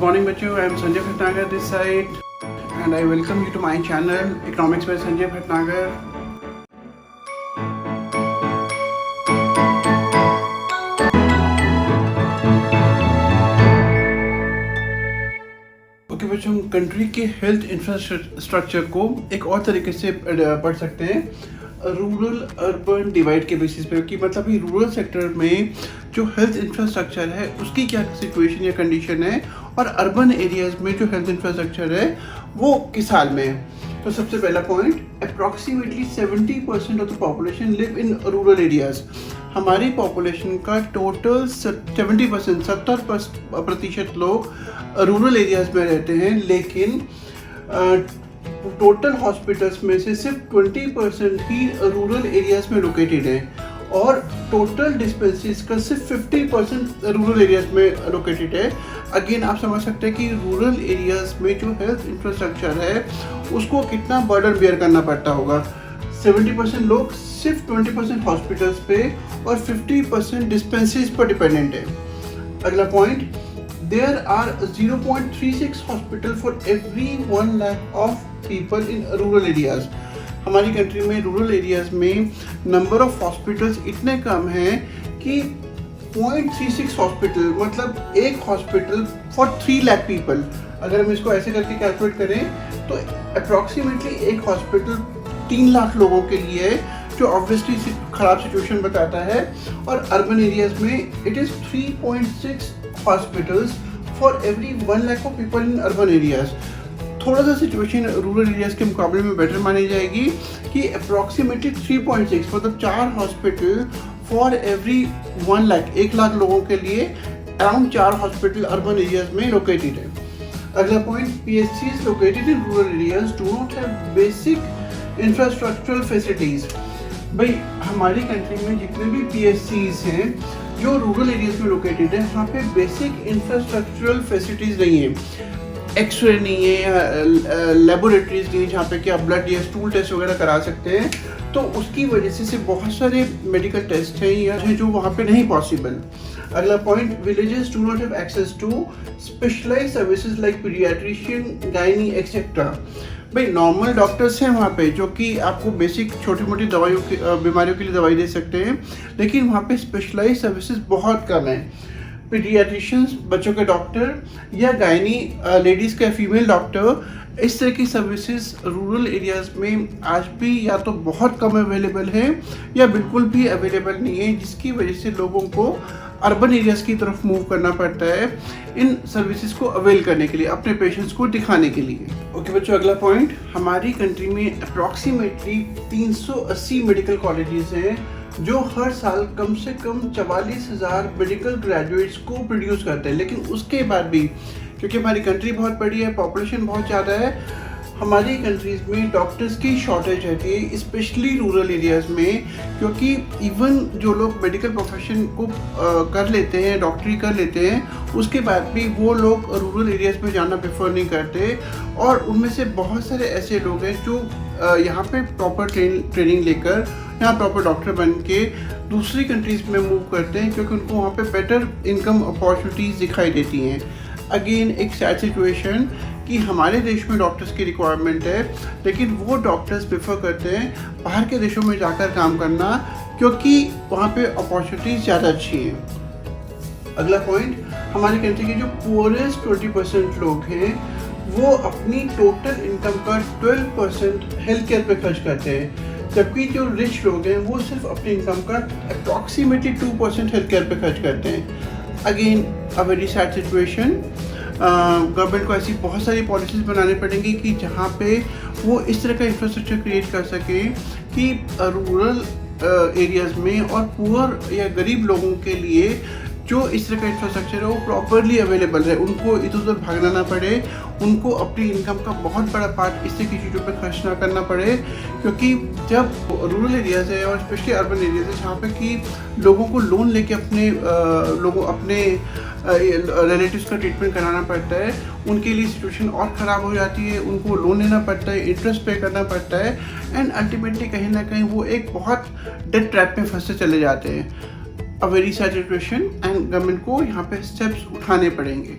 morning बच्चों, I am Sanjay Bhatnagar this side and I welcome you to my channel Economics by Sanjay Bhatnagar. Okay बच्चों, हम country के health infrastructure को एक और तरीके से पढ़ सकते हैं रूरल अर्बन डिवाइड के बेसिस पे, कि मतलब ये रूरल सेक्टर में जो हेल्थ इंफ्रास्ट्रक्चर है उसकी क्या सिचुएशन या कंडीशन है और अर्बन एरियाज में जो हेल्थ इंफ्रास्ट्रक्चर है वो किस हाल में है। तो सबसे पहला point, approximately 70% of the population live in rural areas. हमारी पॉपुलेशन का टोटल 70% 70% लोग रूरल एरियाज में रहते हैं, लेकिन टोटल हॉस्पिटल्स में से सिर्फ 20% ही रूरल एरियाज में लोकेटेड है और टोटल डिस्पेंसरीज का सिर्फ 50% रूरल एरियाज में लोकेटेड है। अगेन आप समझ सकते हैं कि रूरल एरियाज में जो हेल्थ इंफ्रास्ट्रक्चर है उसको कितना बर्डन बेयर करना पड़ता होगा। 70% लोग सिर्फ 20% हॉस्पिटल्स पे और 50% डिस्पेंसरीज पर डिपेंडेंट है। अगला point, there are 0.36 hospital for every 1 lakh of people in rural areas। हमारी कंट्री में रूरल एरियाज में नंबर ऑफ हॉस्पिटल्स इतने कम हैं कि 0.36 हॉस्पिटल मतलब एक हॉस्पिटल फॉर 3 लाख पीपल। अगर हम इसको ऐसे करके कैलकुलेट करें तो अप्रॉक्सीमेटली एक हॉस्पिटल 3 लाख लोगों के लिए है, जो ऑब्वियसली खराब सिचुएशन बताता है। और अर्बन एरियाज में it is 3.6 hospitals for every 1 lakh of people in urban areas. थोड़ा सा सिचुएशन रूरल एरियाज के मुकाबले में बेटर मानी जाएगी कि अप्रॉक्सीमेटली 3.6 मतलब 4 hospital for every 1 lakh, 1 lakh लोगों के लिए अराउंड 4 हॉस्पिटल अर्बन एरियाज में लोकेटेड है। अगला point, PSCs located in rural areas do not have basic infrastructural facilities. भाई हमारी कंट्री में जितने भी PSCs हैं जो रूरल एरियाज में लोकेटेड है, वहाँ पे बेसिक इंफ्रास्ट्रक्चरल फैसिलिटीज़ नहीं है। एक्सरे नहीं है, लेबोरेटरीज नहीं है जहाँ पे कि आप ब्लड या स्टूल टेस्ट वगैरह करा सकते हैं, तो उसकी वजह से बहुत सारे मेडिकल टेस्ट हैं जो वहाँ पे नहीं पॉसिबल। अगला point, villages do not have access to specialised services like paediatrician, gynae etcetera. भाई नॉर्मल डॉक्टर्स हैं वहाँ पे जो कि आपको बेसिक छोटी मोटी दवाइयों की बीमारियों के लिए दवाई दे सकते हैं, लेकिन वहाँ पे स्पेशलाइज्ड सर्विसेज बहुत कम हैं। पीडियाट्रिशियंस बच्चों के डॉक्टर या गायनी लेडीज़ का फीमेल डॉक्टर, इस तरह की सर्विसेज रूरल एरियाज़ में आज भी या तो बहुत कम अवेलेबल है या बिल्कुल भी अवेलेबल नहीं है, जिसकी वजह से लोगों को अर्बन एरियाज की तरफ मूव करना पड़ता है इन सर्विसेज को अवेल करने के लिए, अपने पेशेंट्स को दिखाने के लिए। ओके बच्चों, अगला पॉइंट, हमारी कंट्री में अप्रॉक्सीमेटली 380 मेडिकल कॉलेजेस हैं जो हर साल कम से कम 44,000 मेडिकल ग्रेजुएट्स को प्रोड्यूस करते हैं। लेकिन उसके बाद भी क्योंकि हमारी कंट्री बहुत बड़ी है, पॉपुलेशन बहुत ज़्यादा है, हमारी कंट्रीज़ में डॉक्टर्स की शॉर्टेज रहती है, स्पेशली रूरल एरियाज़ में। क्योंकि इवन जो लोग मेडिकल प्रोफेशन को कर लेते हैं, डॉक्टरी कर लेते हैं, उसके बाद भी वो लोग रूरल एरियाज़ में जाना प्रेफर नहीं करते। और उनमें से बहुत सारे ऐसे लोग हैं जो यहाँ पे प्रॉपर ट्रेनिंग लेकर यहाँ प्रॉपर डॉक्टर बन के दूसरी कंट्रीज़ में मूव करते हैं, क्योंकि उनको वहाँ पे बेटर इनकम अपॉर्चुनिटीज़ दिखाई देती हैं। अगेन एक सैड सिचुएशन कि हमारे देश में डॉक्टर्स की रिक्वायरमेंट है, लेकिन वो डॉक्टर्स प्रेफर करते हैं बाहर के देशों में जाकर काम करना, क्योंकि वहाँ पे अपॉर्चुनिटीज़ ज़्यादा अच्छी हैं। अगला पॉइंट, हमारी कंट्री के जो पुअरेस्ट 20% लोग हैं वो अपनी टोटल इनकम का 12% हेल्थ केयर पे खर्च करते हैं, जबकि जो रिच लोग हैं वो सिर्फ अपनी इनकम का अप्रॉक्सीमेटली 2% हेल्थ केयर पे खर्च करते हैं। Again a very sad situation. Government को ऐसी बहुत सारी पॉलिसीज़ बनानी पड़ेंगी कि जहाँ पे वो इस तरह का इंफ्रास्ट्रक्चर क्रिएट कर सके कि रूरल एरियाज़ में और पुअर या गरीब लोगों के लिए जो इस तरह का इंफ्रास्ट्रक्चर है वो प्रॉपरली अवेलेबल है, उनको इधर उधर भागना ना पड़े, उनको अपनी इनकम का बहुत बड़ा पार्ट इस तरह की चीज़ों पर खर्च ना करना पड़े। क्योंकि जब रूरल एरियाज़ है और स्पेशली अर्बन एरियाज़ है जहाँ पे कि लोगों को लोन लेके अपने रिलेटिव्स का ट्रीटमेंट कराना पड़ता है, उनके लिए सिचुएशन और ख़राब हो जाती है, उनको लोन लेना पड़ता है, इंटरेस्ट पे करना पड़ता है, एंड अल्टीमेटली कहीं ना कहीं वो एक बहुत डेट ट्रैप में फंसते चले जाते हैं। A very sad situation, and government को यहाँ पे स्टेप्स उठाने पड़ेंगे।